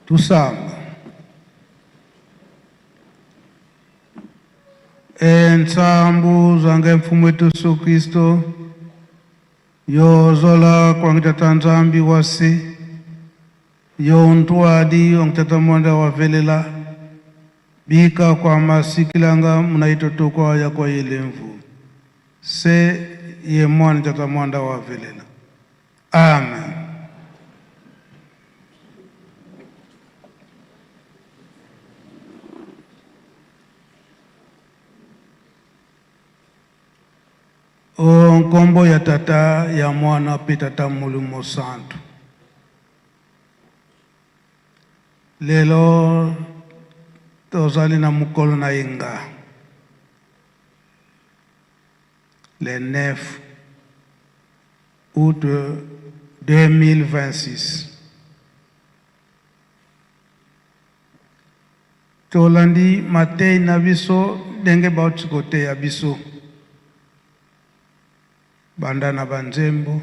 Tusamba. Ensambu zange mfumu wetu Yesu Kristo, yozola kwa ngitata nzambi wasi, yontwadi ongitata mwanda wavelela, bika kwa masikilanga munaito kwa ya kwa yelemvu. Se ye mwana tata mwanda wavelela. Amen. O nkombo ya tata ya mwana pe tata mulimo santo. Lelo tozali na mukolo na inga. Le 9 août 2026. Tolandi matei na biso denge bautikote ya biso. Banda na banzembo,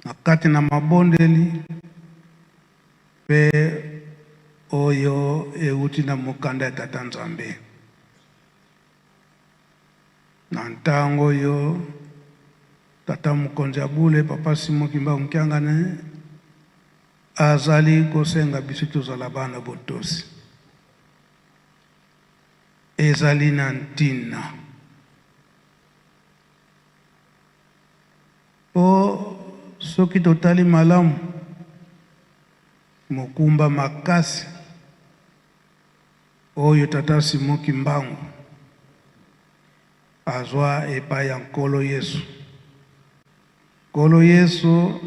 nakati na mabondeli, pe oyo euti na mukanda ya tata Nzambe. Na ntango yo tata Mukonzi Abule papa Simon Kimbangu Mukiangane azali kosenga biso tozala bana botosi. Ezali na ntina. O soki totali malamu mokumba makasi oyo tata Simon Kimbangu azwa epai ya nkolo Yesu. Nkolo Yesu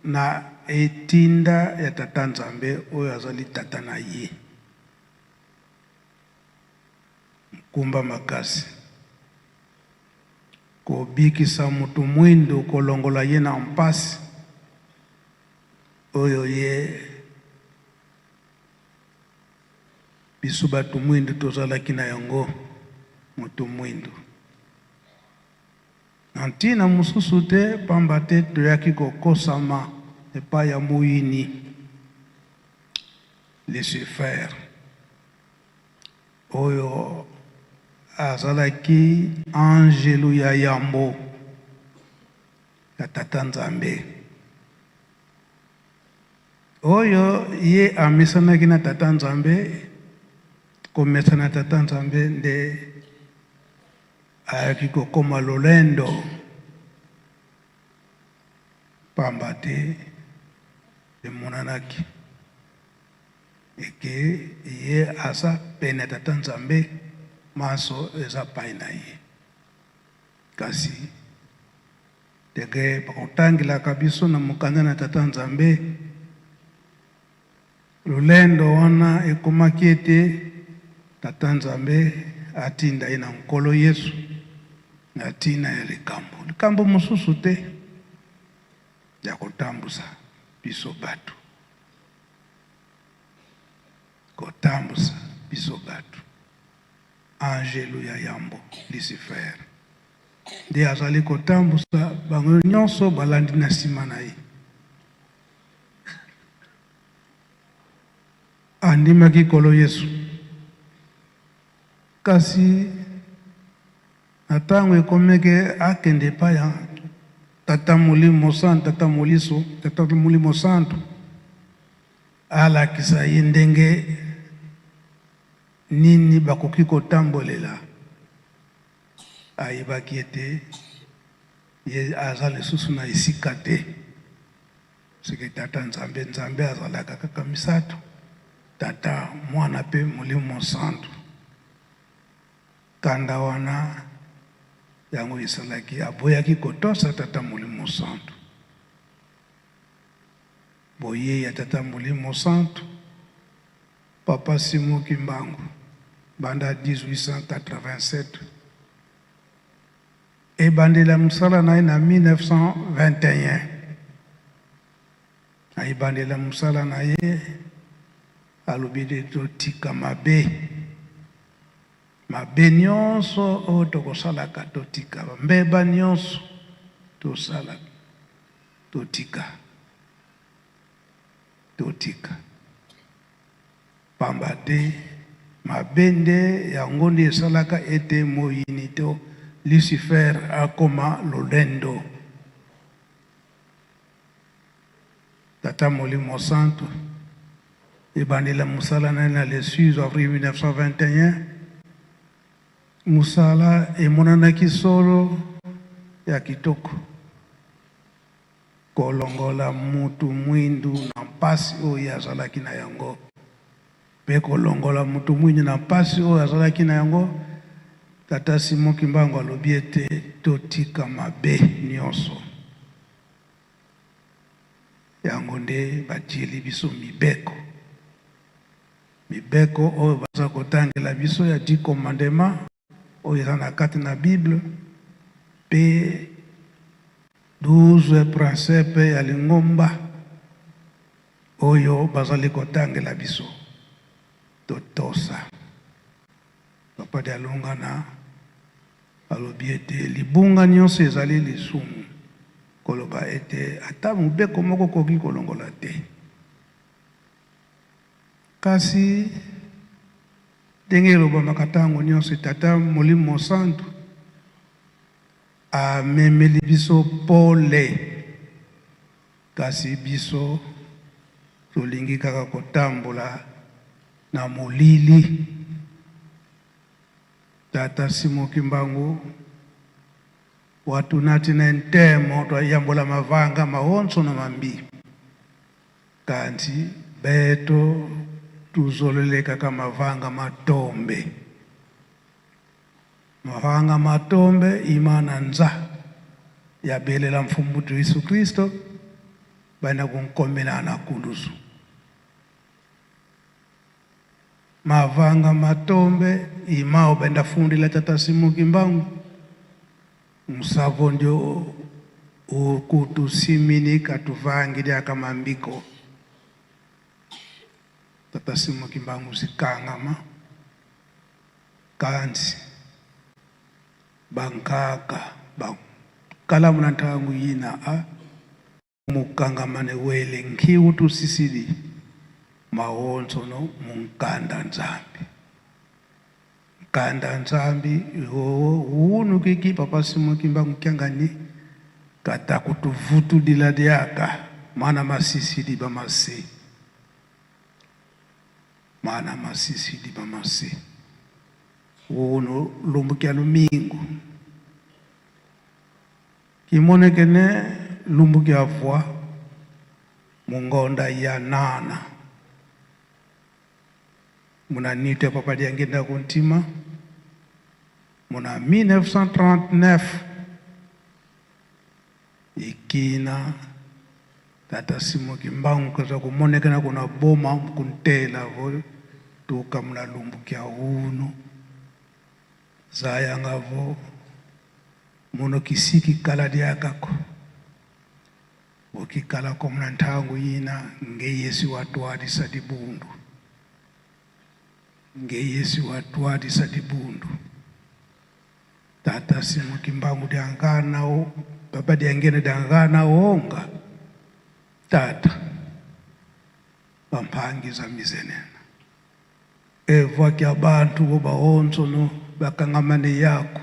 na etinda ya tata Nzambe oyo azali tata na ye. Mokumba makasi kobikisa mutu mwindo kolongola ye na mpasi oyo ye biso batu mwindo tozalaki na yango mutu mwindo. Nantina mususu te pamba te toyaki kokosama epai ya muyini Lucifer oyo azalaki angelu ya yambo ya tata Nzambe oyo ye amisanaki na tata Nzambe. Komesana tata Nzambe nde ayaki kokoma lolendo pamba te emonanaki eke ye asa pene tata Nzambe maso eza pai na ye. Kasi teke pakotangilaka biso na mukanda na tata Nzambe lolendo wana ekomaki ete tata Nzambe atinda ye na nkolo Yesu na tina ya likambo. Likambo mususu te ya kotambusa biso batu. Kotambusa biso batu. Angelu ya yambo Lucifer nde azali kotambusa bango nyonso balandi na nsima na ye. Andimaki nkolo Yesu. Kasi na ntango ekomeke akende epai ya tata Molimo Santo, tata Molimo Santo alakisa ye ndenge nini bakoki kotambolela. Ayebaki ete ye aza lisusu na esika te. Seke tata Nzambe azalaka kaka misato, tata Mwana pe Molimo Santo. Kanda wana yango esalaki aboyaki kotosa tata Molimo Santo. Boye ya tata Molimo Santo papa Simon Kimbangu banda 1887 e bandela musala na 1921. Ay bandela musala na ye alobide totika mabe nyonso oyo tokosalaka totika. Mbeba nyonso tosala totika. totika pamba te mabende yango nde esalaka ete moyini to Lucifer akoma lolendo. Tata Molimo Santo ebandela musala na le 6 avril 1921 musala emonanaki solo ya kitoko kolongola mutu mwindu na mpasi oyo azalaki na yango pe kolongola mutu mwindu na mpasi oyo azalaki na yango. Tata Simon Kimbangu alobi ete totika mabe nyonso yango nde batieli biso mibeko oyo baza kotangela biso ya 10 commandements oyo eza na kati na Bible pe 12 principes ya lingomba oyo bazali kotangela biso totosa. Papa de Alongana alobi ete libunga nyonso ezali lisumu koloba ete ata mobeko moko koki kolongola te. Kasi ndenge elobamaka ntango nyonso Tata Molimo Santo amemeli biso pole, kasi biso tolingi kaka kotambola na molili. Tata Simon Kimbangu watu nati na ntemo twayambola mavanga mahonso na mambi kanti beto tuzoleleka kama mavanga matombe. Mavanga matombe imana nza ya belela mfumutu Yesu Kristo bana kunkomela na kulusu. Mavanga matombe imao benda fundi la Tata Simon Kimbangu musavo ndio ukutusimini katuvangile kama mbiko. Tata Simon Kimbangu sikangama kansi bankaka kala munantangu yina mukangamane wele nkiwu tusisili mahonso no munkanda nzambi. Nkanda nzambi unu kiki Papa Simon Kimbangu kyangani kata kutuvutu diladiaka mana masisi di bamasi. Mana masisi di bamasi. Unu lumbukia lumingu. Kimone kene lumbukia vwa mungonda ya nana. Muna nite Papa diangenda kuntima. Muna 1939 ikina Tata Simon Kimbangu kaza kumonekana kuna boma mkuntela vo tuka muna lumbukia unu zaya ngavo muno kisiki kala diakako ukikala ko muna ntangu yina ngeyesi watu adisa dibundu. Ngeyesi watu adisa dibundu. Tata Simon Kimbangu diangana o Papa diangene diangana onga tata bampangiza mizenena evo kya bantu bo bahonso no bakangamane yako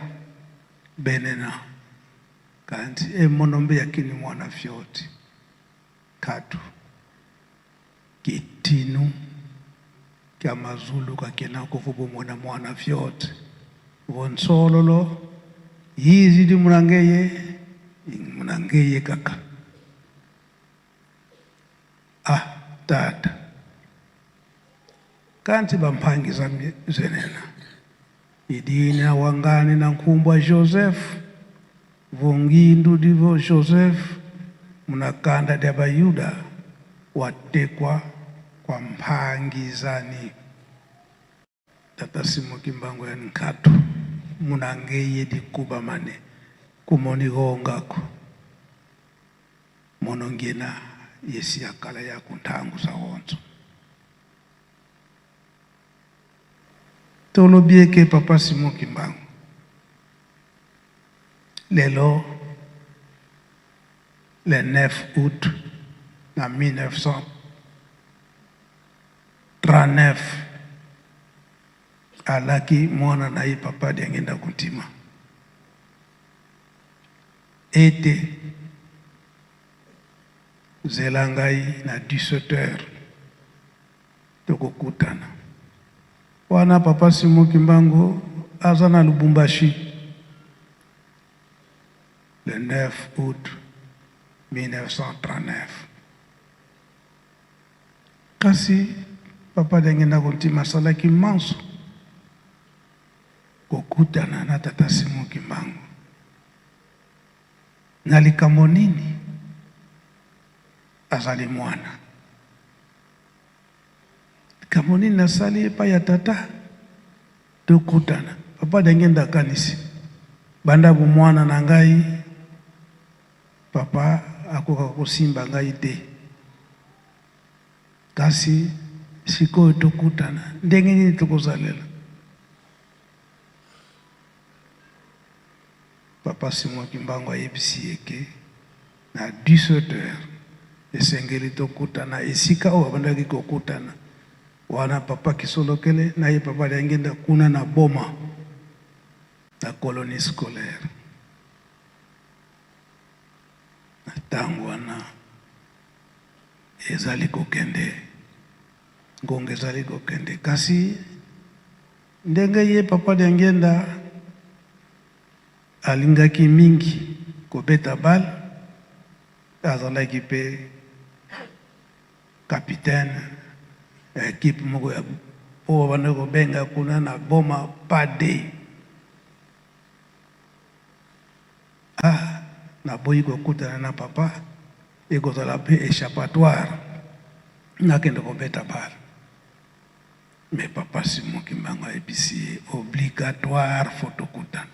benena kanti emonombe yakini mwana fyoti katu kitinu kya mazulu kakena kuvubu mwana fyoti vonsololo yizi di munangeye kaka. Tata kanti bampangiza zenena idini na wangani na nkumbwa Joseph vongindu divo Joseph munakanda dia bayuda watekwa kwa mpangizani. Tata Simon Kimbangu ya nkatu munangeye di kuba mane kumoni hongako monongena yesi akala ya kuntangu za honzo. Tolobieke Papa Simon Kimbangu lelo le 9 août na 1900 39 alaki mwana na ye papa de ngenda kuntima ete zela ngai na 17h tokokutana wana papa Simon Kimbangu aza na Lubumbashi le 9 août 1939. Kasi papa de ngenda kuntima asalaki manso kokutana na tata Simon Kimbangu na likambo nini azali mwana likambo nini nasali epai ya tata tokutana papa de ngenda kanisi banda mwana na ngai papa akoka kosimba ngai te kasi sikoyo tokutana ndenge nini tokozalela papa Simon Kimbangu ayebisi eke na 17h esengeli tokutana esika oyo abandaki kokutana wana papa kisolokele na ye papa ngenda kuna na boma na colonie scolaire na ntango wana ezali kokende ngonga ezali kokende kasi ndenge ye papa ngenda alingaki mingi kobeta bal azalaki pe capitaine équipe moko ya oyo bana kobenga kuna na boma pade naboyi kokutana na papa ekozala pe échappatoire nakende kobeta bal mais papa Simon Kimbangu ayebisi ye obligatoire fo tokutana.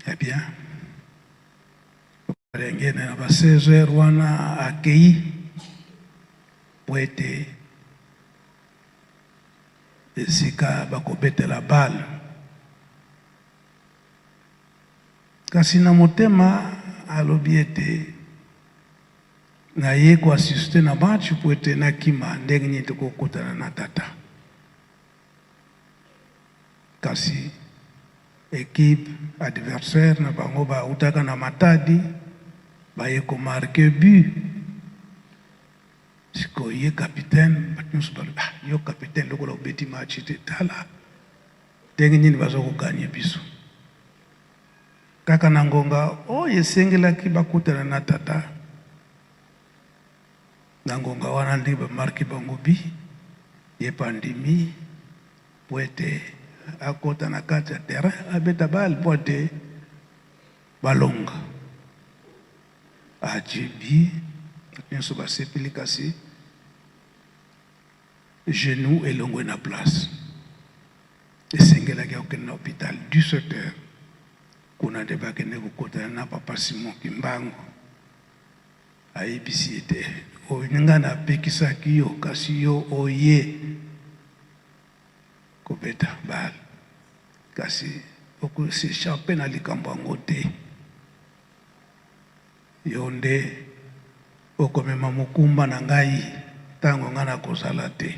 Eh bien, rengene na ba 16h wana akei poete esika bakobetela bal kasi na motema alobi ete na ye koasiste na match poete nakima ndenge nini tokokutana na tata kasi équipe adversaire na bango bautaka na Matadi baye ko marquer but siko ye capitaine batnyusu balobi yo capitaine lokola obeti match te tala ndenge nini bazokoganye biso kaka na ngonga oyo esengelaki bakutana na tata na ngonga wana ndi bamarke bango bi ye pandimi poete akota na kati ya terrain abeta bal pote balonga ajibi nyonso basepeli kasi genou elongwe na place esengelaki akokende na hôpital 17h kuna nde bakende kokotana na papa Simon Kimbangu ayebisi ete oyo nga napekisaki yo kasi yo oye kobeta bal kasi okoseshape na likambo yango te yo nde okomema mokumba na ngai ntango nga nakozala te.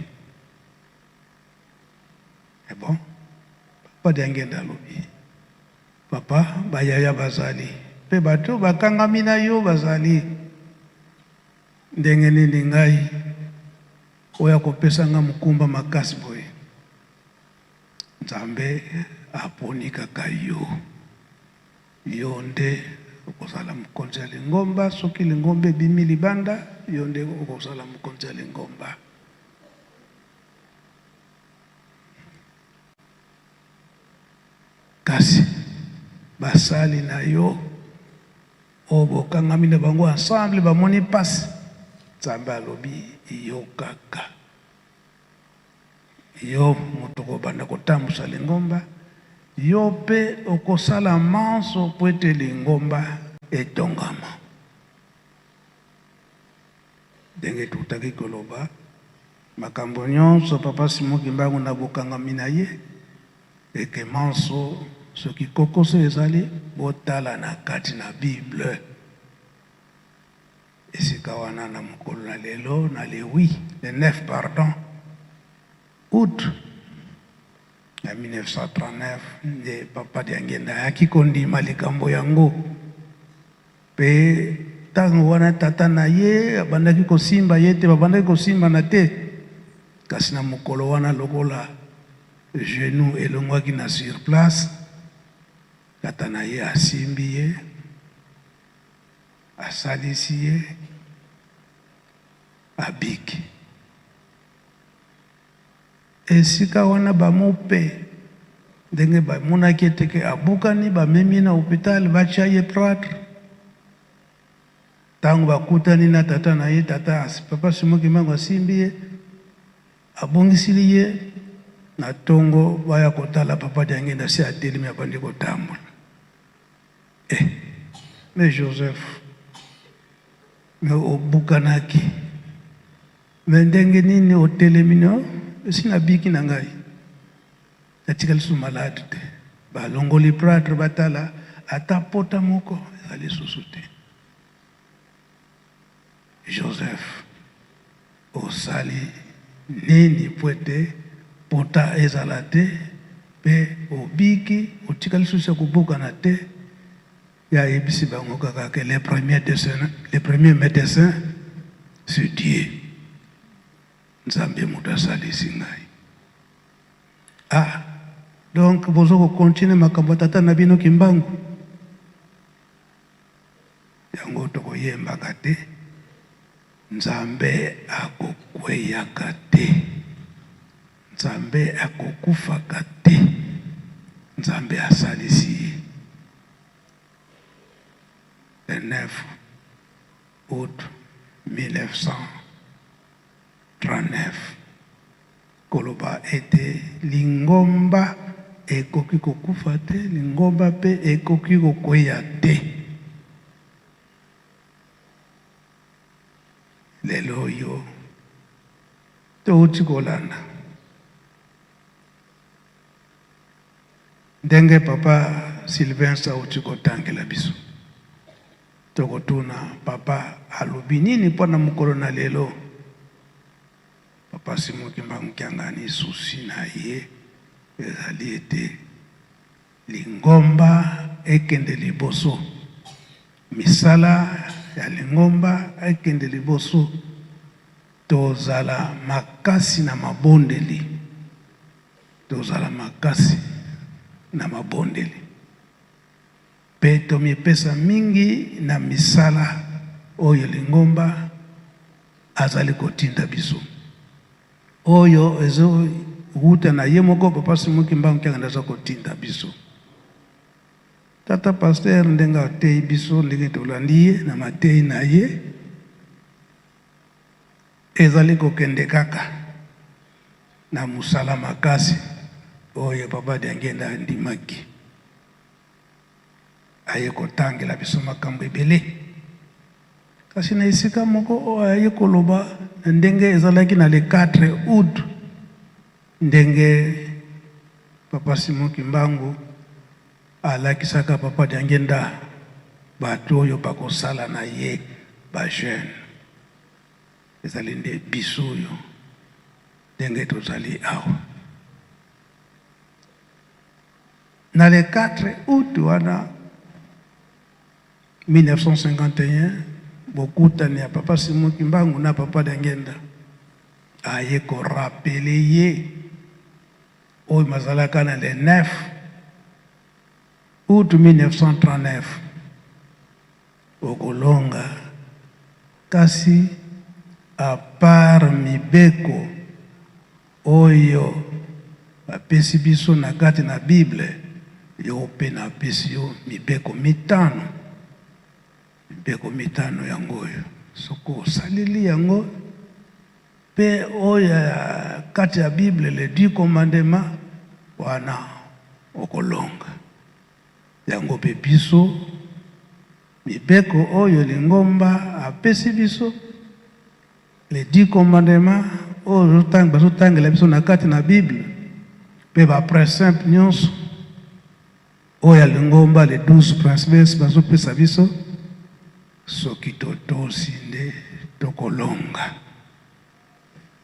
E bon papa de ngenda alobi papa bayaya bazali mpe bato bakangami na yo bazali ndenge nini ngai oyo akopesa nga mokumba makasi boye Nzambe aponi kaka yo nde okozala mokonzi ya lingomba soki lingomba ebimi libanda yo nde okozala mokonzi ya lingomba. Kasi basali na yo oyo bokangami na bango ensemble bamoni pasi Nzambe alobi yo kaka yo moto kobanda kotambusa lingomba yo pe okosala manso po ete lingomba etongama. Ndenge tutaki koloba makambo nyonso papa Simon Kimbangu na bokangami na ye eke manso soki kokoso ezali botala na kati na Bible esika wana na mokolo na lelo na le 9 pardon août ya 1939 nde papa Diangenda ayaki kondima likambo yango pe ntango wana tata na ye abandaki kosimba ye te babandaki kosimba na te kasi na mokolo wana lokola genou elongwaki na sur place tata na ye asimbi ye asalisi ye abiki esika wana bamope ndenge bamonaki eteke abukani bamemi na hôpital batia ye prêtre ntango bakutani na tata na ye tata papa Simoki Mbangu asimbi ye abongisili ye na tongo baya kotala papa Diangenda si atelemi abandi kotambola mais Joseph mais obukanaki mais ndenge nini otelemi no esi nabiki na ngai natikali su malade te balongoli prêtre batala ata pota moko ezali susu te Joseph osali nini po ete pota ezala te mpe obiki otikali susu ya kobukana te ya yebisi bango kaka ke les premiers médecins c'est Dieu nzambe moto asalisi ngai donc bozo kokontinue makambo tata na bino Kimbangu yango tokoyembaka te nzambe akokweyaka te nzambe akokufaka te nzambe asalisi le 9 août 1939 koloba ete lingomba ekoki kokufa te lingomba pe ekoki kokweya te lelo oyo touti kolanda ndenge papa Sylvain sauti kotangela biso tokotuna papa alobi nini mpona mokolo na lelo papa Simoki Mbangu kiangani susi na ye ezali ete lingomba ekende liboso misala ya lingomba ekende liboso tozala makasi na mabondeli tozala makasi na mabondeli pe tomipesa mingi na misala oyo lingomba azali kotinda biso oyo ezo wuta na ye moko papa Simoki Mbangu kiangana za kotinda biso tata pasteur ndenga otei biso ndenge tolandi ye na matei na ye ezali kokende kaka na musala makasi oyo papa Diangenda andimaki aye kotangela biso makambo ebele kasi na esika moko aye koloba ndenge ezalaki na le 4 août ndenge papa Simoki Mbangu alakisaka papa Diangenda bato oyo bakosala na ye bajeune ezali nde biso oyo ndenge tozali awa na le 4 août wana 1951 bokutani ya papa Simoki Mbangu na papa Diangenda aye korapele ye oyo mazalaka na le 9 août 1939 okolonga kasi a part mibeko oyo bapesi biso na kati na Bible yo pe na pesi yo mibeko mitano yango oyo soko osaleli yango pe oyo kati ya Bible le 10 commandements wana okolonga yango pe biso mibeko oyo lingomba apesi biso les 10 commandements oyo bazotangela biso na kati na Bible pe baprincipe nyonso oyo lingomba les 12 principes bazopesa biso soki totosi nde tokolonga.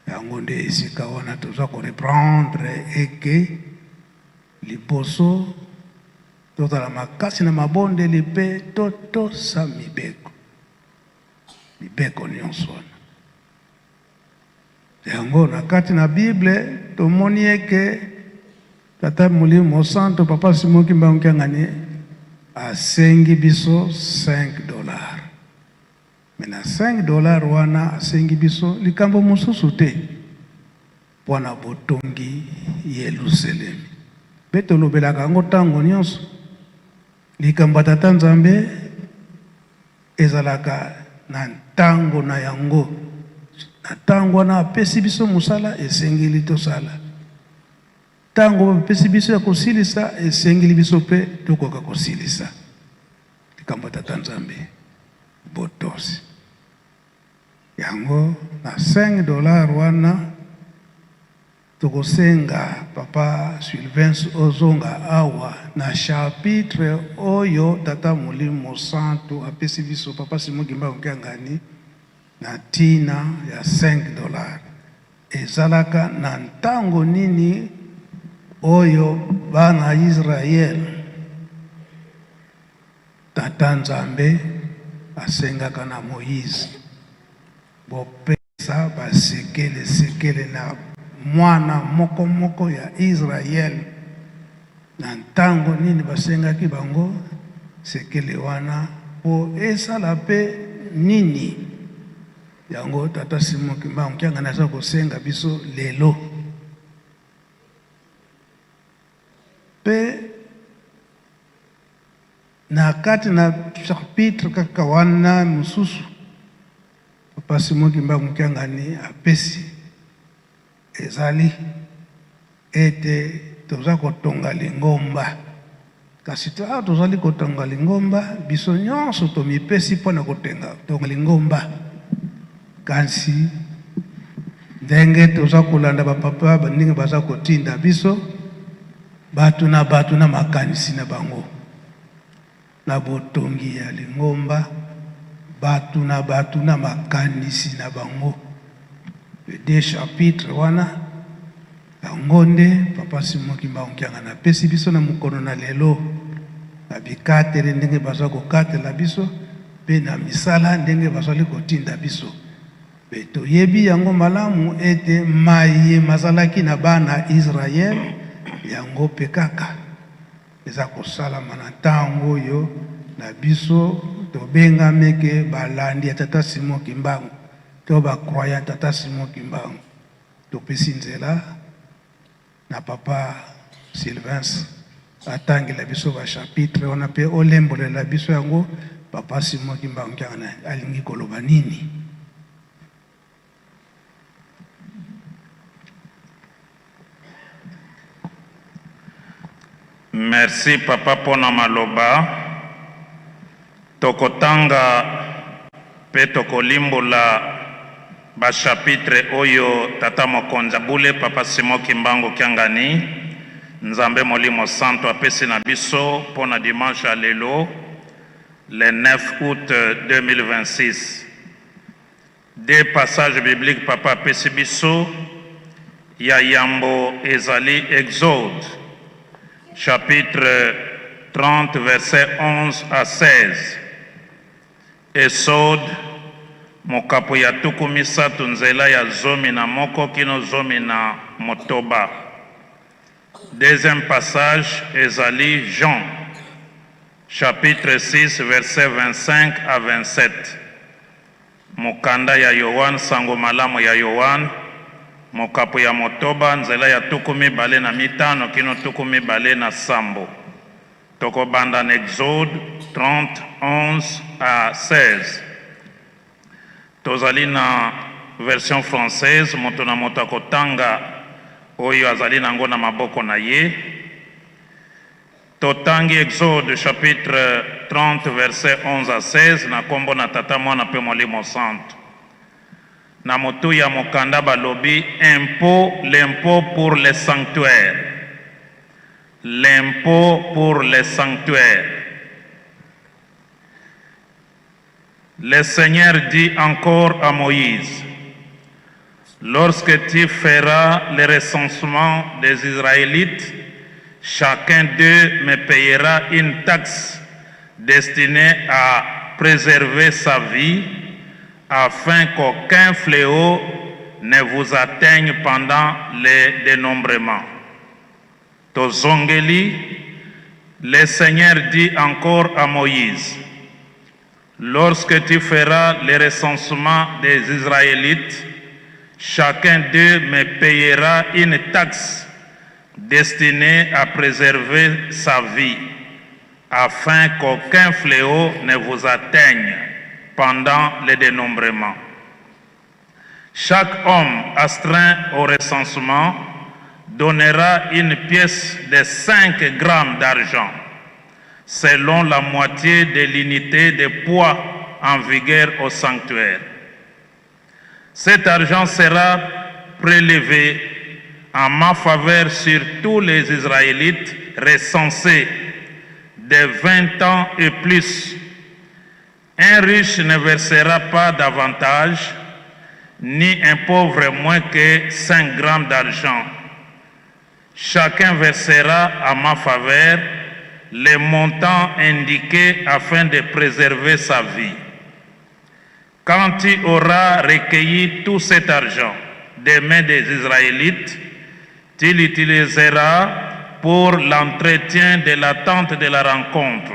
Yango nde esika wana toza koreprendre eke liboso tozala makasi na mabondeli mpe totosa mibeko nyonso wana. Yango na kati na Bible tomoni eke Tata Molimo Santo Papa Simon Kimbangu Kyangani asengi biso $5. Mena $5 wana asengi biso likambo mosusu te mpona botongi Yelusalemi. Mpe tolobelaka yango ntango nyonso likambo ya Tata Nzambe ezalaka na ntango na yango. Na ntango wana apesi biso mosala esengeli tosala. Ntango apesi biso ya kosilisa esengeli biso mpe tokoka kosilisa. Likambo ya Tata Nzambe botosi. Yango na $5 wana tokosenga Papa Sylvain ozonga awa na chapitre oyo Tata Molimo Santo apesi biso Papa Simon Kimbangu Kyangani na tina ya $5. Ezalaka na ntango nini oyo bana Israel Tata Nzambe asengaka na Moïse bopesa basekele na mwana moko ya Israel. Na ntango nini basengaki bango sekele wana po esala pe nini. Yango Tata Simon Kimbangu Kyangani aza kosenga biso lelo. Pe na kati na chapitre kaka wana mususu Papa Simon Kimbangu Kyangani apesi ezali ete toza kotonga lingomba. Kasi tozali kotonga lingomba biso nyonso tomipesi mpona kotonga lingomba. Kasi ndenge toza kolanda bapapa bandenge baza kotinda biso batu na makanisi na bango na botongi ya lingomba. Batu na makanisi na bango. De chapitre wana yango nde Papa Simon Kimbangu Kyangani apesi biso na mukono na lelo. Na bikatele ndenge baza kokatela biso pe na misala ndenge bazali kotinda biso. Pe toyebi yango malamu ete maye mazalaki na bana Israel yango pe kaka eza kosalama na ntango oyo na biso tobengameke balandi ya Tata Simon Kimbangu to bakroya Tata Simon Kimbangu. Topesi nzela na Papa Sylvain atangela biso ba chapitre wana pe olembolela biso yango Papa Simon Kimbangu Kyangani alingi koloba nini. Merci Papa pona maloba. Tokotanga pe tokolimbola ba chapitre oyo Tata Mokonza Bule Papa Simon Kimbangu Kyangani Nzambe Molimo Santo apesi na biso pona dimanche à lelo le 9 août 2026. Des passages bibliques Papa apesi biso ya yambo ezali Exode chapitre 30 verset 11 à 16. Exode mokapo ya tuku misatu nzela ya zomi na moko kino zomi na motoba. Deuxième passage ezali Jean chapitre 6 verset 25 à 27. Mokanda ya Yohane sango malamu ya Yohane mokapo ya motoba nzela ya tuku mibale na mitano kino tuku mibale na sambo. Toko banda na Exode 30, 11 à 16. Tozali na version française, moto na moto akotanga oyo azali nango na maboko na ye. Totangi Exode chapitre 30 verset 11 à 16 na kombo na Tata Mwana pe Molimo Santo. Na motu ya mokanda balobi l'impôt pour les sanctuaires. L'impôt pour les sanctuaires. Le Seigneur dit encore à Moïse, lorsque tu feras le recensement des Israélites, chacun d'eux me payera une taxe destinée à préserver sa vie, afin qu'aucun fléau ne vous atteigne pendant le dénombrement. Tozongeli, le Seigneur dit encore à Moïse, lorsque tu feras le recensement des Israélites, chacun d'eux me payera une taxe destinée à préserver sa vie, afin qu'aucun fléau ne vous atteigne pendant le dénombrement. Chaque homme astreint au recensement donnera une pièce de 5 grammes d'argent, selon la moitié de l'unité de poids en vigueur au sanctuaire. Cet argent sera prélevé en ma faveur sur tous les Israélites recensés de 20 ans et plus. Un riche ne versera pas davantage, ni un pauvre moins que 5 grammes d'argent. Chacun versera à ma faveur les montants indiqués afin de préserver sa vie. Quand tu auras recueilli tout cet argent des mains des Israélites, tu l'utiliseras pour l'entretien de la tente de la rencontre.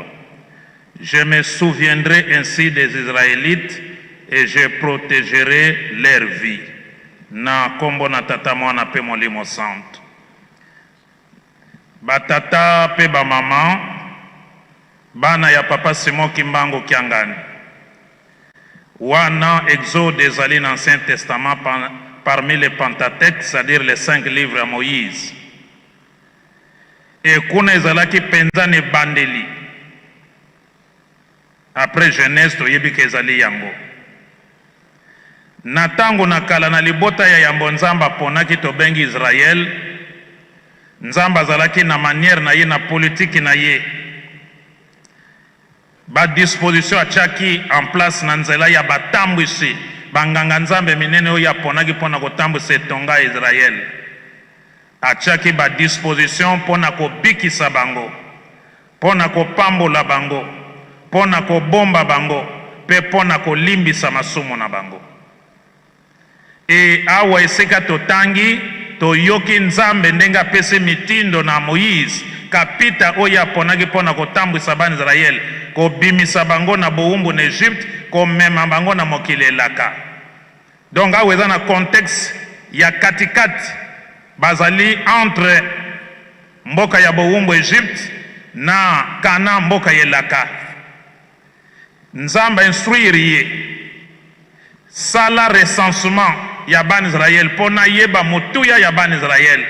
Je me souviendrai ainsi des Israélites et je protégerai leur vie. Na kombo na tata mwana pe molimo santo. Batata pe ba mama, bana ya papa Simon Kimbangu Kiangani. Wana Exode ezali dans l'Ancien Testament parmi les Pentateuques, c'est-à-dire les 5 livres à Moïse. Et kuna ezalaki penza ne bandeli. Après Genèse toyebi ke ezali yango. Na tango na kala na libota ya yambo nzamba ponaki tobengi Israël, nzamba azalaki na manière na ye na politique na ye. Ba disposition atiaki en place na nzela ya batambwisi banganga nzambe minene oyo aponaki mpona kotambwisa etonga ya Israël. Atiaki ba disposition mpona kobikisa bango, mpona kopambola bango, mpona kobomba bango, mpe mpona kolimbisa masumu na bango. E awa esika totangi toyoki nzambe ndenge apesi mitindo na Moïse kapita oyo aponaki mpona kotambwisa bana Israel, kobimisa bango na bowumbu na Egypte, komema bango na mokili elaka. Donc awa eza na contexte ya katikati bazali entre mboka ya bowumbu Egypte na Kana mboka elaka. Nzamba instruire ye sala recensement ya ban Israël pona yeba mutuya ya ban Israël.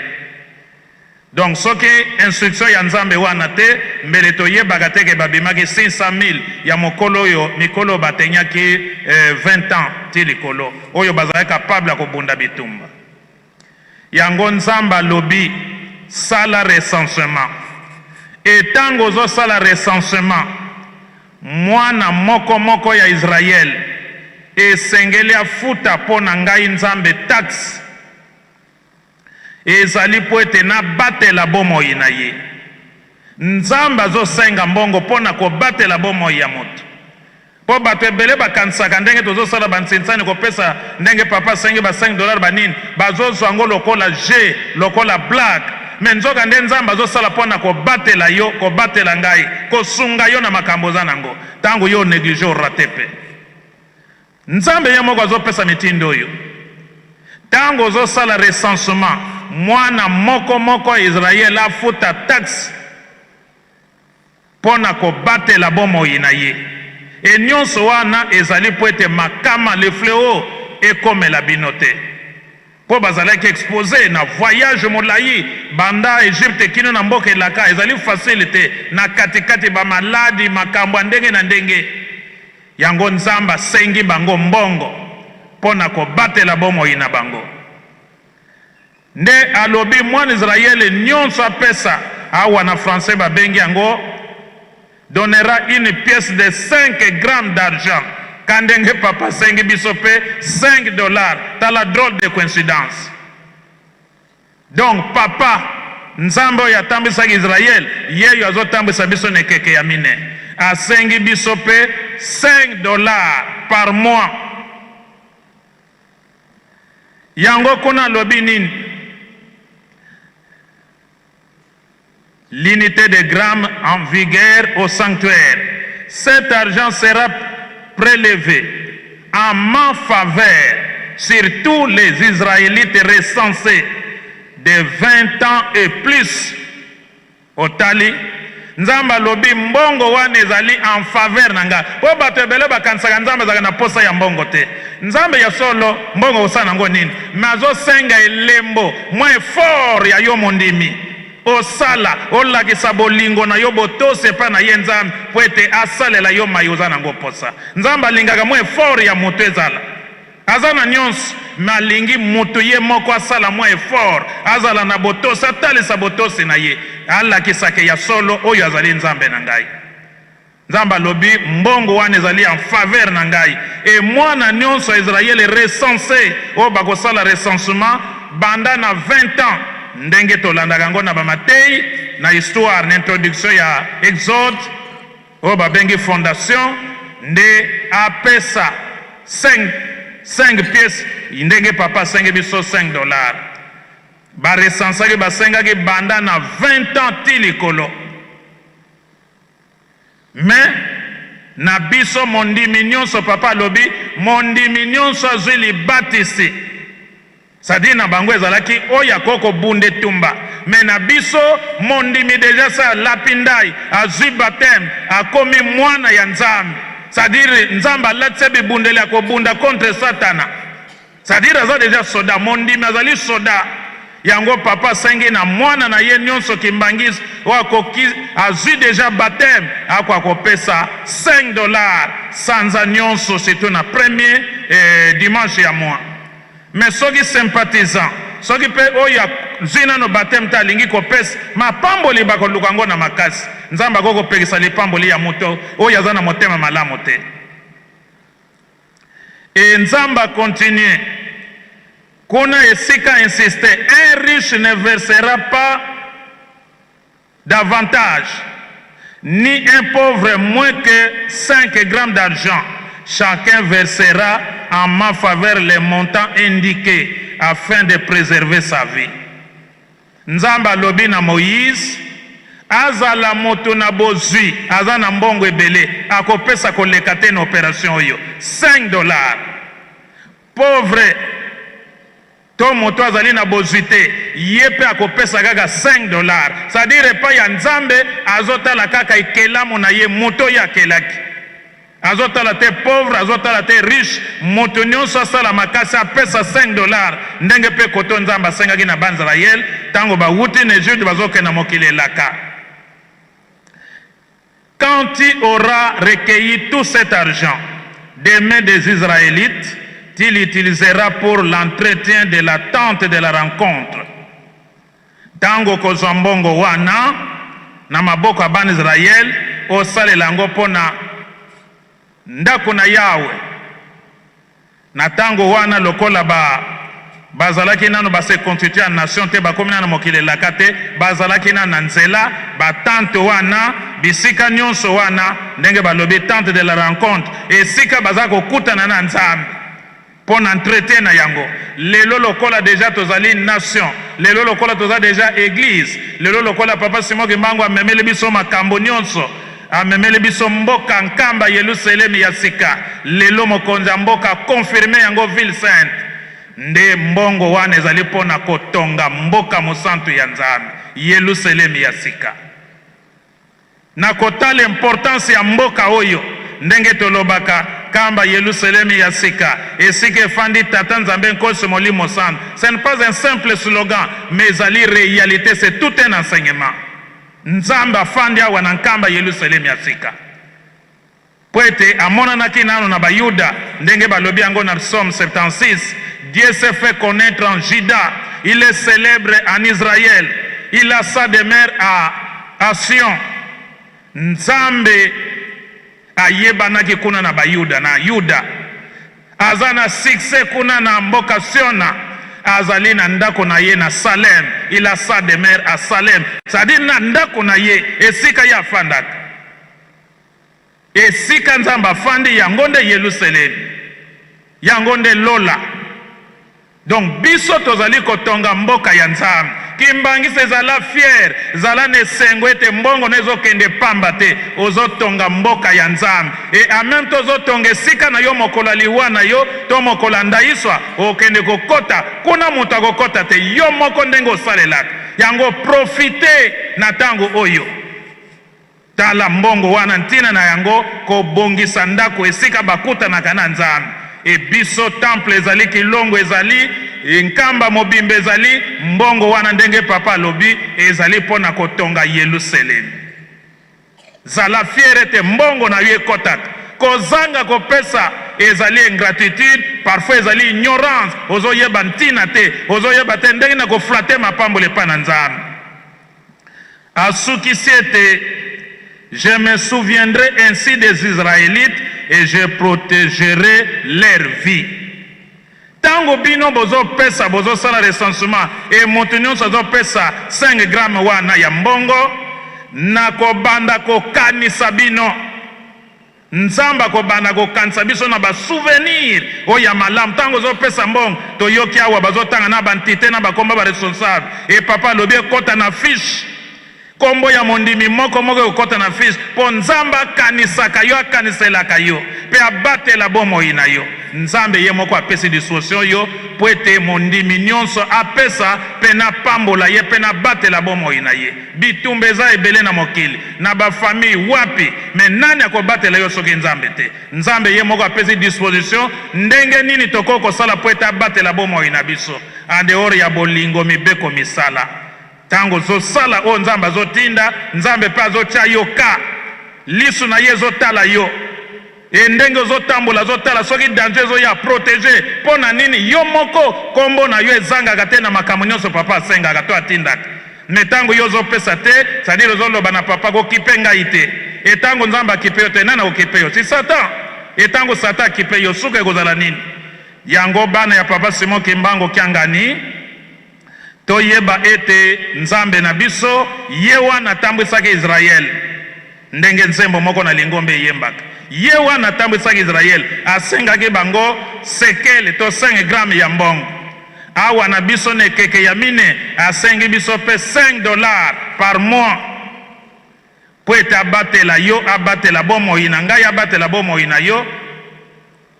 Donc soki instruction ya nzambe wana te mbele to yeba teke babimaki 500,000 ya mokolo oyo mikolo batenyaki 20 ans ti likolo oyo bazali capable ya kobunda bitumba. Yango nzamba lobi sala recensement. Et tango zo sala recensement mwana moko ya Israël esengeli afuta pona ngai nzambe taxe ezali po ete nabatela bomoi na ye. Nzambe azosenga mbongo pona kobatela bomoi ya moto. Po bato ebele bakanisaka ndenge tozosala bansinsani kopesa ndenge papa asengi ba $5 banini bazozwa yango lokola je lokola blague. Me nzoka nde nzambe azosala pona kobatela yo, kobatela ngai, kosunga yo na makambo za nango tango yo néglige orate pe. Nzambe ye moko azopesa mitindo oyo. Tango ozosala recensement mwana moko Israël afuta taxe pona kobatela bomoi na ye. E nyonso wana ezali po ete makama le fléau ekomela bino te. Po bazalaki exposé na voyage molai banda Egypte kino na mboka elaka ezali facile te na katikati ba maladi makambo ndenge na ndenge. Yango nzamba sengi bango mbongo pona kobatela bomoi na bango. Nde alobi mwana Israël nyonso apesa awa na français babengi yango donnera une pièce de 5 grammes d'argent kandenge papa sengi bisope $5. T'as la drôle de coïncidence. Donc papa nzambe ya tambisa Israël yeyo azotambisa biso nekeke ya mine asengi bisope $5 par mois. Yango kuna lobi nini? L'unité de grammes en vigueur au sanctuaire. Cet argent sera prélevé en ma faveur sur tous les Israélites recensés de 20 ans et plus. Otali nzamba lobi mbongo wana ezali en faveur nanga. Po bato ebele bakansaka nzambe zaka na posa ya mbongo te. Nzambe ya solo mbongo osana ngo nini? Mazo senga elembo moins fort ya yo mondimi. Osala olakisa bolingo na yo botose pa na ye nzambe po ete asalela yo mayoza nango posa. Nzambe alingaka moins fort ya moto ezala. Azana nyonso malingi mutu ye moko asala mwa effort azala na botosi atalisa botosi na ye alakisake ya solo oyo azali nzambe na ngai. Nzambe alobi mbongo wana ezali en faveur na ngai e mwana nyonso ya Israele recensé oyo bakosala recensement banda na 20 ans ndenge tolandaka ngo na bamatei na histoire na introduction ya Exode oyo babengi fondation nde apesa 5 pièces ndenge papa sengi biso $5. Ba recensaki basengaki banda na 20 ans ti likolo. Mais na biso mondimi nyonso papa lobi mondimi nyonso azwi libatisi. C'est-à-dire na bango ezalaki oya koko bunde tumba. Mais na biso mondimi deja sa lapindai azwi baptême akomi mwana ya nzambe. C'est-à-dire nzamba alatise bibundeli ya kobunda contre satana. C'est-à-dire aza deja soda mondimi azali soda. Yango papa sengi na mwana na ye nyonso kimbangisi wakoki azwi deja baptême akwa kopesa $5 sanza nyonso surtout na premier dimanche ya mois. Mais soki sympathisant soki pe oya zina no baptême ta lingi kopesa mapamboli bakoluka ngo na makasi nzamba koko pekisa lipamboli ya moto oyo aza na motema malamu te. Et nzamba continue kuna esika insiste un riche ne versera pas davantage ni un pauvre moins que 5 grammes d'argent. Chacun versera en ma faveur les montants indiqués afin de préserver sa vie. Nzamba lobi na Moïse azala moto na bozwi azana mbongo ebele akopesa koleka te na opération oyo $5. Pauvre to moto azali na bozwi te ye pe akopesa kaka $5. C'est-à-dire pa ya nzambe azotala kaka ekelamu na ye moto ya kelaki. Azotala te pauvre, azotala te riche, moto nyonso asala makasi apesa $5 ndenge pe koto nzamba sengaki na Banzarael tango ba wuti na Jude bazoke na mokili elaka. Quand tu auras recueilli tout cet argent des mains des Israélites, tu l'utiliseras pour l'entretien de la tente de la rencontre. Tango kozwa mbongo wana na maboko ya bana Israel osalela ngo pona ndako na Yawe. Na tango wana lokola bazalaki nano base constituer nation te bakomi na mokili elaka te bazalaki na nzela batante wana bisika nyonso wana ndenge balobi tente de la rencontre esika baza kokutana na nzambe pona entretien na yango. Lelo lokola deja tozali nation, lelo lokola toza deja église, lelo lokola papa Simon Kimbangu amemeli biso makambo nyonso amemeli biso mboka nkamba Yerusalemu ya sika, lelo mokonzi ya mboka confirme yango ville sainte nde mbongo wana ezali pona kotonga mboka mosantu ya nzambe Yerusalemu ya sika. Na kotala importance ya mboka oyo ndenge tolobaka kamba Yerusalemu ya sika esika efandi tata nzambe nkosi molimo santu. Ce n'est pas un simple slogan mais ezali réalité, c'est tout un enseignement. Nzamba afandi awa na nkamba Yerusalemu ya sika poete amonanaki nano na bayuda ndenge balobi yango na Psaume 76. Dieu s'est fait connaître en Juda, il est célèbre en Israël, il a sa demeure à Sion. Nzambe ayebanaki kuna na bayuda na yuda aza na succès kuna na mboka Siona azali na ndako na ye na Salem. Il a sa demeure à Salem, c'est-à-dire na ndako na ye esika ya afandaka, esika nzambe afandi yango nde Yerusalemi, yango nde lola. Donc biso tozali kotonga mboka ya nzambe kimbangisa ezala fier zala nesengo ete mbongo nezokende pamba te ozotonga mboka ya nzambe et en même temps ozotonga esika na yo mokolo liwa na yo to mokolo ndaiswa okende kokota kuna moto akokota te yo moko ndenge osalelaka yango profite na ntango oyo tala mbongo wana ntina na yango kobongisa ndako esika bakutanaka na nzambe. Et biso temple ezali kilongo ezali nkamba mobimbe ezali mbongo wana ndenge papa lobi ezali pona kotonga Yerusalemi. Zala fierete mbongo na yo ekotaka kozanga kopesa ezali ingratitude, parfois ezali ignorance, ozoyeba ntina te ozoyeba te ndenge na koflate mapambole pa na nzambe. Asukisi ete je me souviendrai ainsi des Israélites et je protégerai leur vie. Tango bino bozo pesa bozo sala recensement et montenyo sozo pesa 5 grammes wana ya mbongo na kobanda ko kanisa bino nzamba kobanda ko kanisa biso na ba souvenir o ya malam. Tango zo pesa mbongo to yoki awa bazo tanga na bantité na bakomba ba responsable et papa lobi kota na fiche kombo ya mondimi moko moko okota na fiche po nzamba kanisaka yo akaniselaka yo pe abatela bomoi na yo. Nzambe ye moko apesi disposition yo po ete mondimi nyonso apesa pe na pambola ye pe na batela bomoi na ye. Bitumba eza ebele na mokili na bafamille wapi me nani akobatela yo soki nzambe te. Nzambe ye moko apesi disposition ndenge nini toko kosala po ete abatela bomoi na biso en dehors ya bolingo mibeko misala. Tango zo sala o nzamba zo tinda nzambe pa zo tia yo ka lisu na ye zo tala yo ndenge zo tambola zo tala soki danger zo ya protéger pona nini yo moko kombo na yo ezanga te na makambo nyonso papa asenga to atindaka. Ne tango yo zo pesa te c'est-à-dire zo loba na papa ko kipenga ite et tango nzamba kipe yo te nana okipe yo si Satan et tango Satan kipe yo suka kozala nini yango bana ya papa Simon Kimbango kiangani toyeba ete nzambe na biso ye wana tambwisaki Israel ndenge nzembo moko na lingombe yembaka ye wana tambwisaki Israel asengaki bango sekele to 5 grammes ya mbongo. Awa na biso ne keke ya mine asengi biso pe $5 par mois po ete abatela yo abatela bomoi na ngai abatela bomoi na yo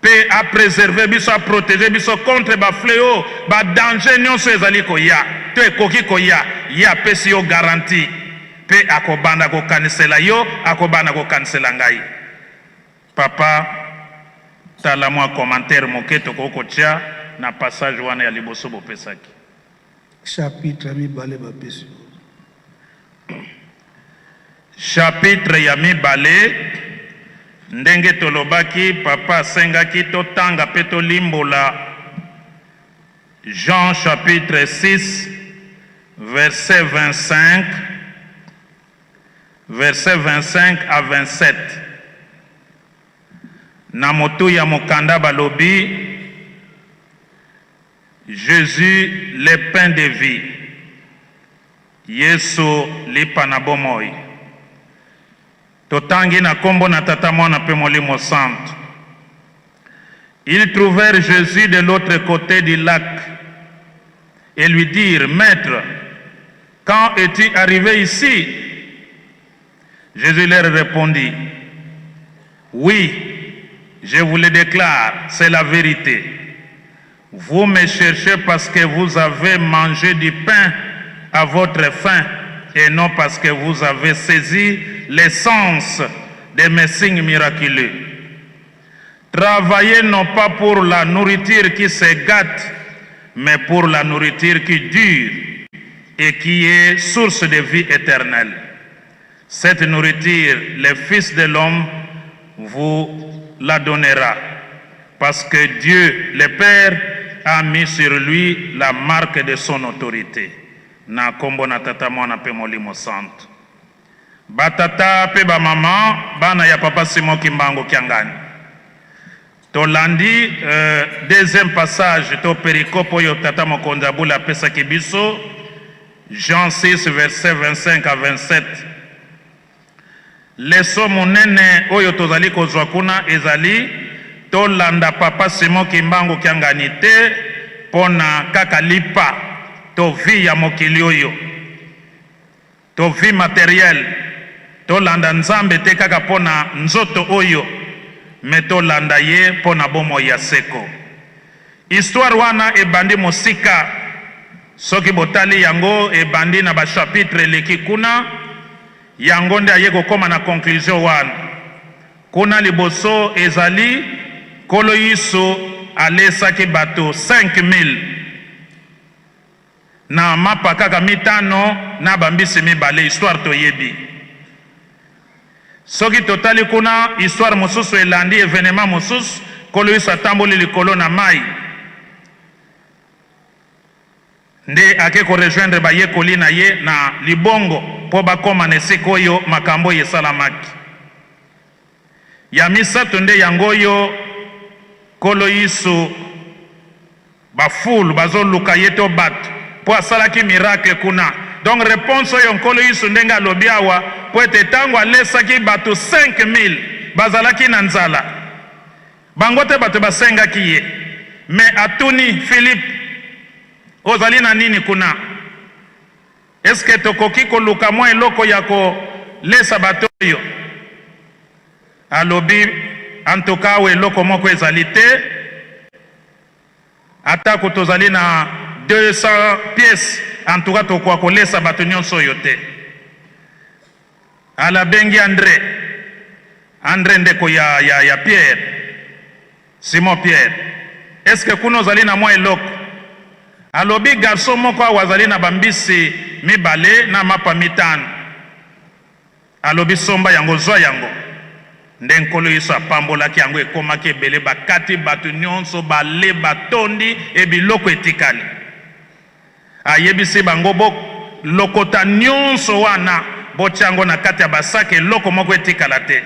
pe a préserver biso a protéger biso contre ba fléau ba danger nyonso ezali koya to ekoki koya ya apesi yo garantie pe akobanda kokanisela yo akobanda kokanisela ngai. Papa tala mwa commentaire moke tokokotia na passage wana ya liboso bopesaki chapitre mibale bapesi chapitre ya mibale ndenge tolobaki papa asengaki totanga pe tolimbola Jean chapitre 6 verset 25 à 27. Na motu ya mokanda balobi Jésus le pain de vie, Yesu lipa na bomoi. Totangi na kombo na tata mwana pe molimo santo. Ils trouvèrent Jésus de l'autre côté du lac et lui dirent, Maître, quand es-tu arrivé ici? Jésus leur répondit, oui, je vous le déclare, c'est la vérité. Vous me cherchez parce que vous avez mangé du pain à votre faim et non parce que vous avez saisi l'essence de mes signes miraculeux. Travaillez non pas pour la nourriture qui se gâte, mais pour la nourriture qui dure et qui est source de vie éternelle. Cette nourriture, le Fils de l'homme vous la donnera, parce que Dieu, le Père, a mis sur lui la marque de son autorité. Na kombo na tata mwana pe molimo santo. batata pe ba mama bana ya papa Simon Kimbangu Kiangani. Tolandi deuxième passage to perikopo yo tata mokonzi abula pesa kibiso Jean 6 verset 25 à 27. Leso monene oyo tozali kozwa kuna ezali tolanda papa Simon Kimbangu Kiangani te pona kaka lipa to vi ya mokili oyo to vi matériel tolanda nzambe te kaka pona nzoto oyo me tolanda ye pona bomo ya seko. Histoire wana ebandi mosika soki botali yango ebandi na ba chapitre leki kuna yango nde aye kokoma na conclusion wana. Kuna liboso ezali kolo Yesu alesaki bato 5000 na mapa kaka mitano na bambisi mibale. Histoire toyebi soki totali kuna histoire mosusu elandi événement mosusu kolo Yesu atamboli likolo na mai nde ake ko rejoindre bayekoli na ye na libongo po bakoma na esika oyo makambo esalamaki. Ya misato nde yango oyo kolo Yesu bafulu bazoluka ye to bato po asalaki miracle kuna. Donc réponse oyo nkolo Yesu ndenge alobi awa po ete tango alesaki bato 5000 bazalaki na nzala bango te bato basengaki ye me atuni Philippe ozali na nini kuna, eske tokoki koluka mwa eloko ya kolesa bato oyo? Alobi antuka awa eloko moko ezali te atako tozali na 200 pièces en tout cas tokoa kolesa bato nyonso oyo te. Ala bengi André ndeko ya Pierre, Simon Pierre, eske kuna ozali na mwa eloko? Alobi garçon moko awa azali na bambisi mibale na mapa mitano. Alobi somba yango zwa yango. Nde nkolo Yesu apambolaki yango ekomaki ebele bakati bato nyonso bale batondi ebiloko etikali. Ayebisi bango bo lokota nyonso wana bochango na kati ya basake loko moko etikala te.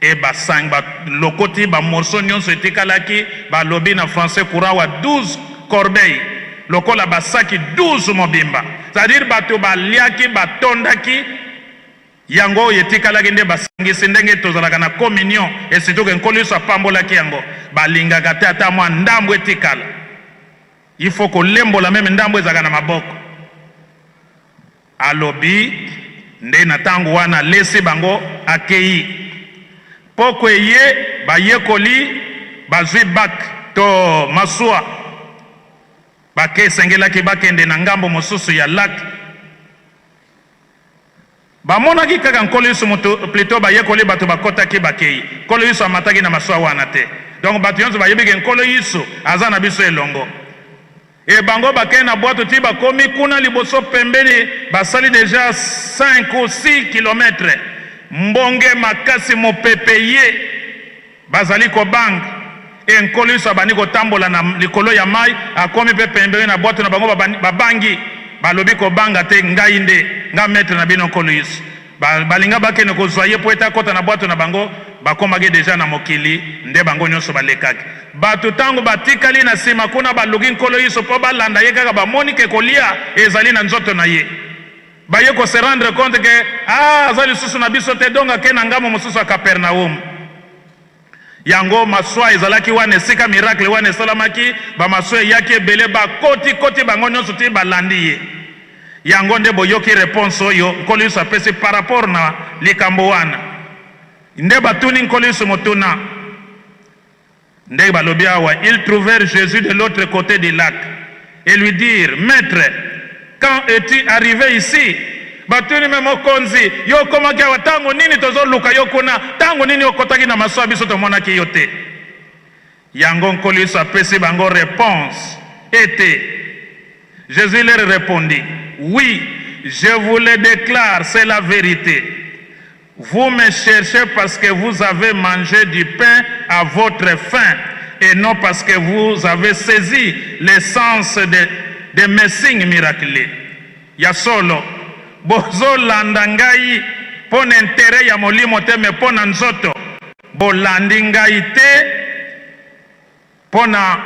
E basang ba lokoti ba morceau nyonso etikalaki balobi na français courant wa 12 corbeilles lokola basaki 12 mobimba. C'est-à-dire bato baliaki batondaki yango yetikalaki nde basangisi ndenge tozalaka na communion et surtout que nkolo Yesu apambolaki yango balingaka te ata mwa ndambo etikala. Il faut que lembola meme ndambo ezaka na maboko. Alobi nde na tango wana lesi bango akei poko eye bayekoli bazwi bak to masua bake sengelaki bakende na ngambo mosusu ya lak. Bamonaki kaka nkolo Yesu moto plutôt bayekoli bato bakotaki bakei nkolo Yesu amataki na masua wana te. Donc bato nyonso bayebiki nkolo Yesu aza na biso elongo. Et bango bakei na boato ti bakomi kuna liboso pembeni basali déjà 5 ou 6 kilomètres. Mbonge makasi mopepe ye bazali kobanga. E nkolo Yesu abandi kotambola na likolo ya mai akomi pe pembeni na boato na bango babangi balobi kobanga te ngai nde nga maître na bino nkolo Yesu. Balinga bakene kozwa ye po eta kota na boato na bango bakomaki déjà na mokili nde bango nyonso balekaki. Bato tango batikali na sima kuna baluki nkolo Yesu po balanda ye kaka bamoni ke kolia ezali na nzoto na ye. Baye ko se rendre compte que azali susu na biso te donga ke na ngamo mosusu a Capernaum. Yango maswa ezalaki wana esika miracle wana esalamaki ba maswa yaki ebele ba koti bango nyonso ti balandi ye. Yango nde boyoki réponse oyo nkolo Yesu apesi par rapport na likambo wana. Nde batuni nkolo Yesu motuna. Nde balobi awa, ils trouvèrent Jésus de l'autre côté du lac et lui dirent, maître, quand es-tu arrivé ici? Batuni memokonzi, yo komaki awa tango nini tozo luka yo kuna, tango nini okotaki na maswa biso tomonaki yo te. Yango nkolo Yesu apesi bango réponse était. Jésus leur répondit, oui, je vous le déclare, c'est la vérité. Vous me cherchez parce que vous avez mangé du pain à votre faim et non parce que vous avez saisi l'essence de mes signes miraculeux. Ya solo, bozo landa ngai mpo na intere ya molimo te me mpo na nzoto bolandi ngai te mpo na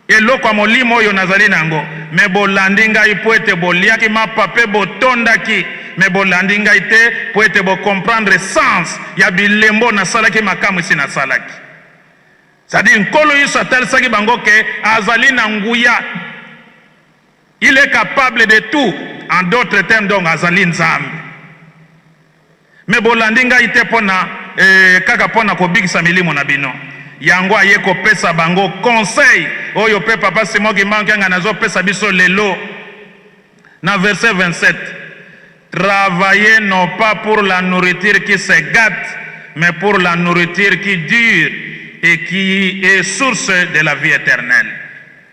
eloko ya molimo oyo nazali nango me bolandi ngai mpo ete boliaki mapa mpe botondaki me bolandi ngai te mpo ete bocomprendre sens ya bilembo nasalaki makambo esi nasalaki. C'est-à-dire nkolo Yesu atalisaki bango ke azali na nguya, il est capable de tout. En d'autres termes, donc azali nzambe. Me bolandi ngai te pona kaka pona kobikisa milimo na bino. Yango aye kopesa bango conseil oyo pe papa Simon Kimbangu nga nazo pesa biso lelo na verset 27. Travaillez non pas pour la nourriture qui se gâte, mais pour la nourriture qui dure et qui est source de la vie éternelle.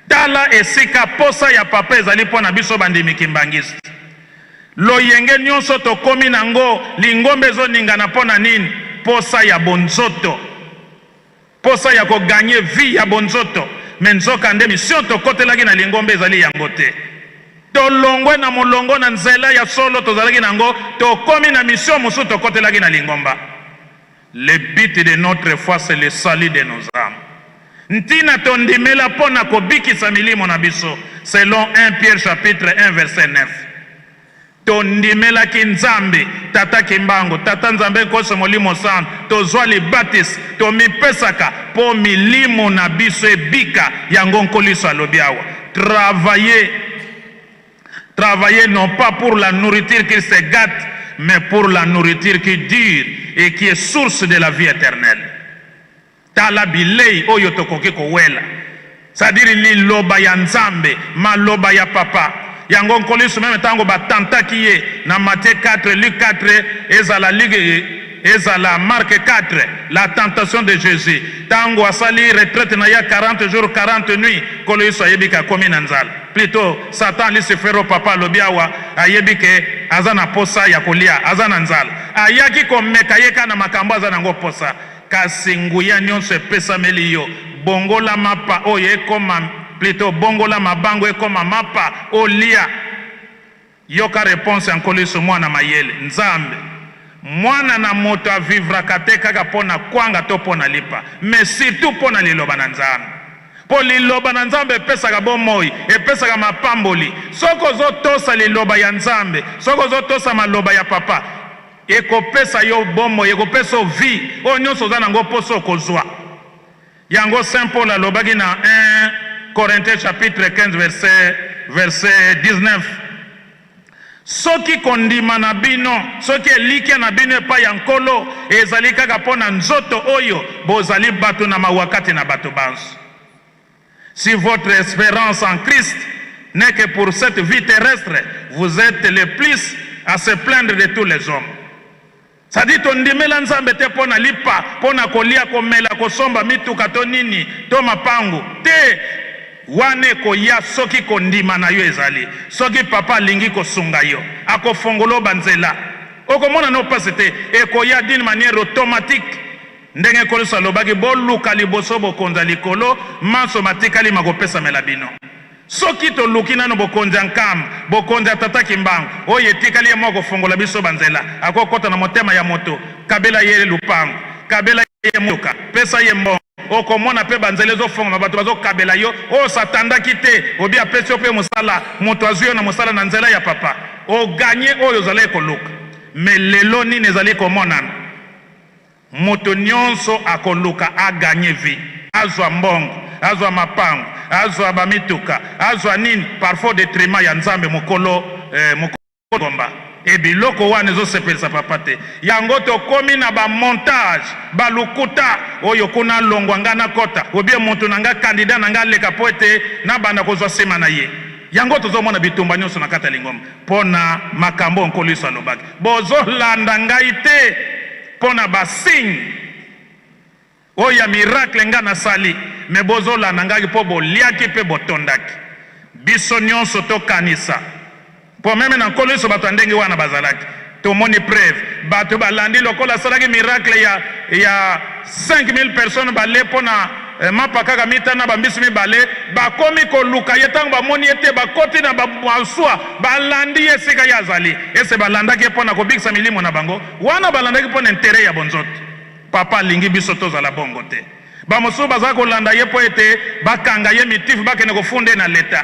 Tala esika posa ya papa ezali pona biso bandimi kimbangisi. Loyenge nyonso tokomi nango lingombe zoningana pona nini? Posa ya bonzoto. Posa ya ko gagner vie ya bonzoto. Menzoka nde mission tokotelaki na lingombe ezali yango te. Tolongwe na molongo na nzela ya solo tozalaki nango tokomi na mission musu tokotelaki na lingomba. Le but de notre foi c'est le salut de nos âmes. Ntina tondimela pona kobikisa milimo na biso selon 1 Pierre chapitre 1 verset 9. Tondimela ki nzambe tata kimbango tata nzambe koso molimo sana tozwa libatis tomipesaka po milimo na biso ebika yango nkoliso alobi awa. Travailler non pas pour la nourriture qui se gâte, mais pour la nourriture qui dure et qui est source de la vie éternelle. Tala bilei oyo tokoki kowela. C'est-à-dire liloba ya nzambe, maloba ya papa. Yango nkoliso meme tango batantaki ye na Matthieu 4, Luc 4, ezala Marc 4, la tentation de Jésus. Tango asali retraite na ya 40 jours 40 nuits, koliso ayebika komi na nzala. Plutôt Satan Lucifero papa lobiawa ayebike azana posa ya kolia azana nzala. Ayaki komeka yeka na makambo azana ngo posa. Kasi nguya nyonso epesameli yo bongola mapa oyo ekoma plutôt bongola mabango ekoma mapa olia. Yoka réponse en koliso mwana mayele nzambe mwana na moto avivraka te kaka pona kwanga to pona lipa mais surtout pona liloba na nzambe. Po liloba na nzambe epesaka bomoi epesaka mapamboli. Soko zo tosa liloba ya nzambe soko zo tosa maloba ya papa ekopesa yo bomoi ekopesa vie oyo nyonso oza nango poso okozwa. Yango Saint Paul alobaki na 1 Corinthiens chapitre 15 verset 19. Soki kondima na bino soki elikia na bino epai ya nkolo ezali kaka pona nzoto oyo bozali bato na mawakati na bato banso. Si votre espérance en Christ n'est que pour cette vie terrestre, vous êtes les plus à se plaindre de tous les hommes. Ça dit tondimela nzambe te pona lipa pona kolia komela kosomba mituka to nini to mapangu te wane koya soki kondima na yo ezali soki papa lingi kosunga yo akofongolo banzela okomona no passe te ekoya d'une manière automatique. Ndenge koliso alobaki boluka liboso bokonza likolo maso matikali makopesa melabino. Soki toluki nano bokonza nkam bokonza tata kimbangu oyo etikali ye moko fongola biso banzela akokota na motema ya moto kabela ye lupango kabela ye moka pesa ye mbongo okomona pe banzela ezofongola bato bazokabela yo oyo satandaki te obi apesi yo pe mosala moto azwi yo na mosala na nzela ya papa oganye oyo ozali ekoluka. Me lelo nini ezali komonana moto nyonso akoluka aganye vie azwa mbongo azwa mapango azwa bamituka azwa nini parfois detriment ya nzambe mokolo gomba ebiloko wana ezosepelisa papa te. Yango tokomi na bamontage balukuta oyo kuna longwa nga na kota obie moto na nga kandida na nga leka po ete na banda kozwa nsima na ye. Yango tozomona bitumba nyonso na kati ya lingomba mpona makambo nkoliso alobaki bozolanda ngai te pona basigne oya miracle nga nasali me bozolanda ngai po boliaki pe botondaki. Biso nyonso tokanisa po meme na nkoliso bato ndenge wana bazalaki tomoni preuve bato balandi lokola asalaki miracle ya 5000 personnes bale pona mapa kaka mitana bambisi mibale bakomi koluka ye ntango bamoni ete bakoti na baswa balandi ye esika ye azali ese balandaki ye mpo na kobikisa milimo na bango wana balandaki mpo na intere ya bonzoto papa alingi biso tozala bongo te bamosusu bazala kolanda ye mpo ete bakanga ye mitifu bakende kofunda na leta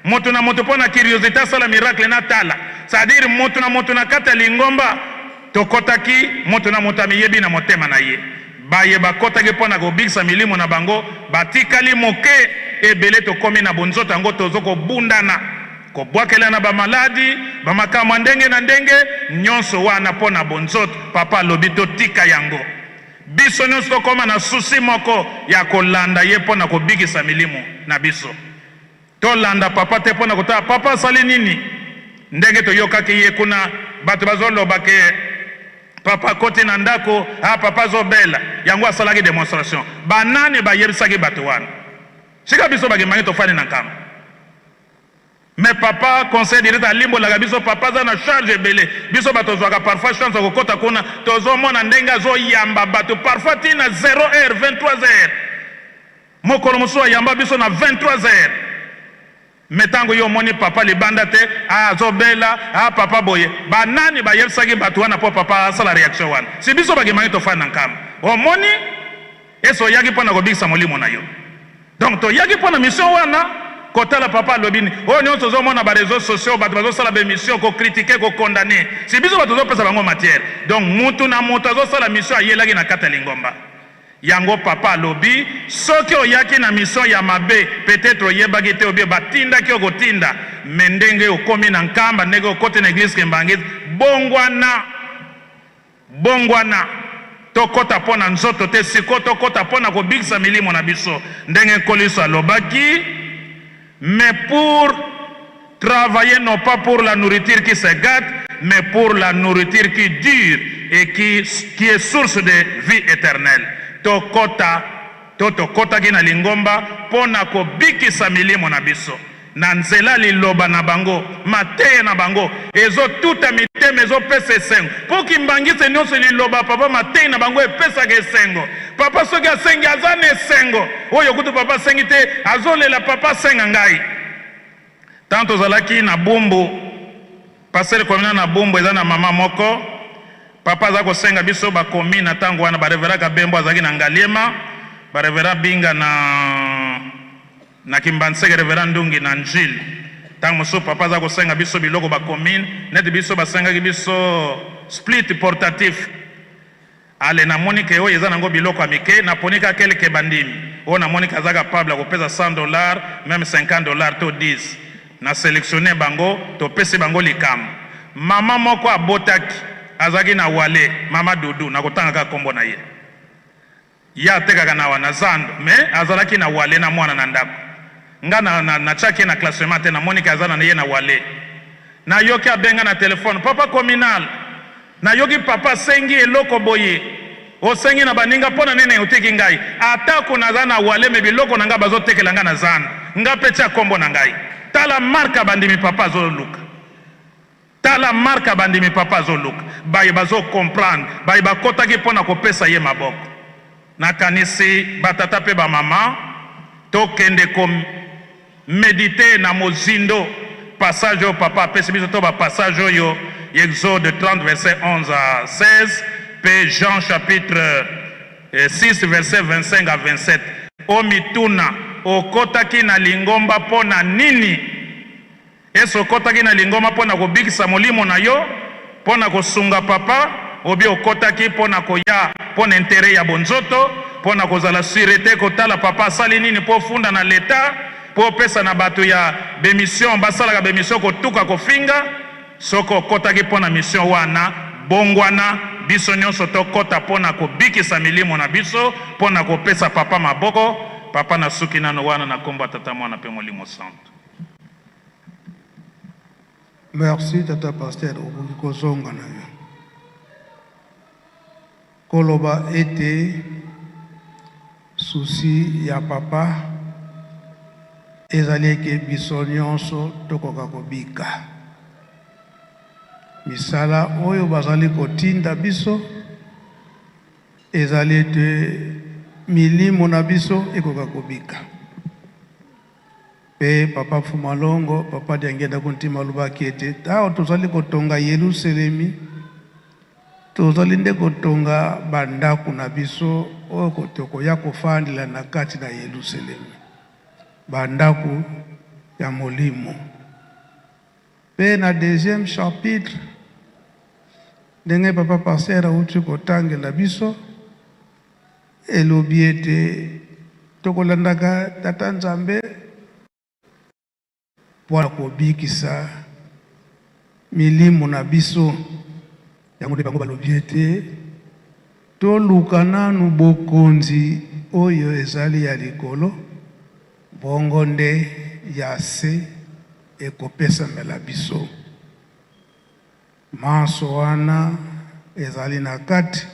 moto na moto mpo na curiosité asala miracle na tala c'est-à-dire moto na kati ya lingomba tokotaki moto na moto amiyebi na motema na ye baye bakotaki mpo na kobikisa milimo na bango batikali moke ebele tokomi na bonzoto yango tozo kobundana kobwakela na bamaladi bamakambo ndenge na ndenge nyonso wana mpo na bonzoto papa alobi totika yango biso nyonso tokoma na susi moko ya kolanda ye mpo na kobikisa milimo na biso tolanda papa te mpo na kotala papa asali nini ndenge toyokaki ye kuna bato bazoloba ke papa koti na ndako papa azobela yango asalaki démonstration banani bayebisaki bato wana sika biso bakembangi tofani na nkamba mais papa conseil direct alimbolaka biso papa aza na charge ebele biso bato tozwaka parfois chance kokota kuna tozomona ndenge azoyamba bato parfois tina 0h 23h mokolo mosusu ayamba biso na 23h metango yo moni papa libanda te azobela papa boye banani bayebisaki bato wana po papa asala reaction wana si biso bakembangi tofani na nkamba omoni eso oyaki mpo na kobikisa molimo na yo donc toyaki mpo na mission wana kotala papa alobini oyo nyonso tozomona bareseau sociaux bato bazosala bemission kokritike kokondane si biso bato tozopesa bango matière donc mutu na moto azosala mission ayelaki na kati ya lingomba yango papa alobi soki oyaki na mission ya mabe peut-être oyebaki te obi batindaki yo kotinda me ndenge okomi na nkamba ndenge okoti na eglise kembangisi bongwana tokota mpo na nzoto te siko tokota mpo na kobikisa milimo na biso ndenge nkoliso alobaki mais pour travailler non pas pour la nourriture qui se gâte mais pour la nourriture qui dure et qui est source de vie éternelle tokotaki na lingomba mpo na kobikisa milimo na biso na nzela liloba na bango mateya na bango ezotuta mitema ezopesa esengo mpo kimbangisi nyonso liloba papa mateyi na bango epesaka esengo papa soki asengi aza na esengo oyo kutu papa asengi te azolela papa asenga ngai tanto tozalaki na bumbu pasere komina na bumbu eza na mama moko papa aza kosenga biso bakomi na ntango wana bareveraka bembo azalaki na ngaliema barevera binga na kimbanseke revera ndungi na njili ntango mosusu papa aza kosenga biso biloko bakomine neti biso basengaki biso split portatif ale namoni ke oyo eza nango biloko ya mike naponika kelke bandimi oyo namoni ke aza capable ya kopesa $100 même $50 to 10 na sélectionne bango topesi bango likambo mama moko abotaki azaki na wale mama dudu nakotangaka kombo na ye ye atekaka na wana zando mais azalaki na wale na mwana na ndako nga na chaki na classement te namoni ke aza na ye na wale nayoki abenga na telefone papa communal nayoki papa asengi eloko boye osengi na baninga mpo na nene oteki ngai atako naza na wale me biloko na ngai bazotekela nga na zando nga mpe tia kombo na ngai tala marka bandimi papa azoluka tala marka bandimi papa azoluka baye bazocomprendre baye bakotaki mpo na kopesa ye maboko nakanisi batata mpe bamama tokende komedite na mozindo passage oyo papa apesi biso to bapassage oyo Exode 30 verset 11 à 16 mpe Jean chapitre 6 verset 25 à 27 omituna okotaki na lingomba mpo na nini ese okotaki na lingomba mpo na kobikisa molimo na yo mpo na kosunga papa obi okotaki mpo na koya mpo na intere ya bonzoto mpo na kozala surete kotala papa asali nini mpo funda na leta mpo opesa na bato ya bemission basalaka bemission kotuka kofinga soko okotaki mpo na mission wana bongwana biso nyonso tokota mpo na kobikisa milimo na biso mpo na kopesa papa maboko papa na suki nano wana na kombo tata mwana mpe molimo santo. Merci tata pasteur okoki kozonga na yo koloba ete susi ya papa ezali eke biso nyonso tokoka kobika misala oyo bazali kotinda biso ezali ete milimo na biso ekoka kobika. Pe papa Fumalongo, papa diangenda kuntima luba kiete, tao tozali kotonga Yerusalemi, tozali nde kotonga bandaku na biso, oyo kotoko ya kofandila na kati na Yerusalemi. Bandaku ya molimo. Pe na deuxième chapitre, ndenge papa pasera uti kotange la biso, elobi ete tokolandaka Tata Nzambe mpona kobikisa milimo na biso. Yango nde bango balobi ete toluka nanu bokonzi oyo ezali ya likolo, bongo nde ya se ekopesamela biso. Maso wana ezali na kati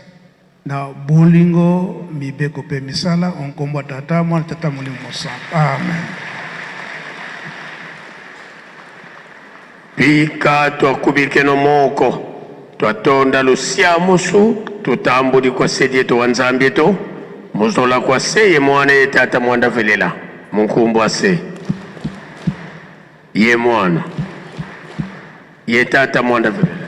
na bolingo mibeko pe misala onkombo Tata Mwana Tata Molimo Mosantu. Amen. Pika twakubike no moko twatonda lusia musu tutambuli kwa sedie to wanzambie to muzola kwa seye mwana ye Tata Mwanda velela munkumbu ase ye mwana ye Tata Mwanda velela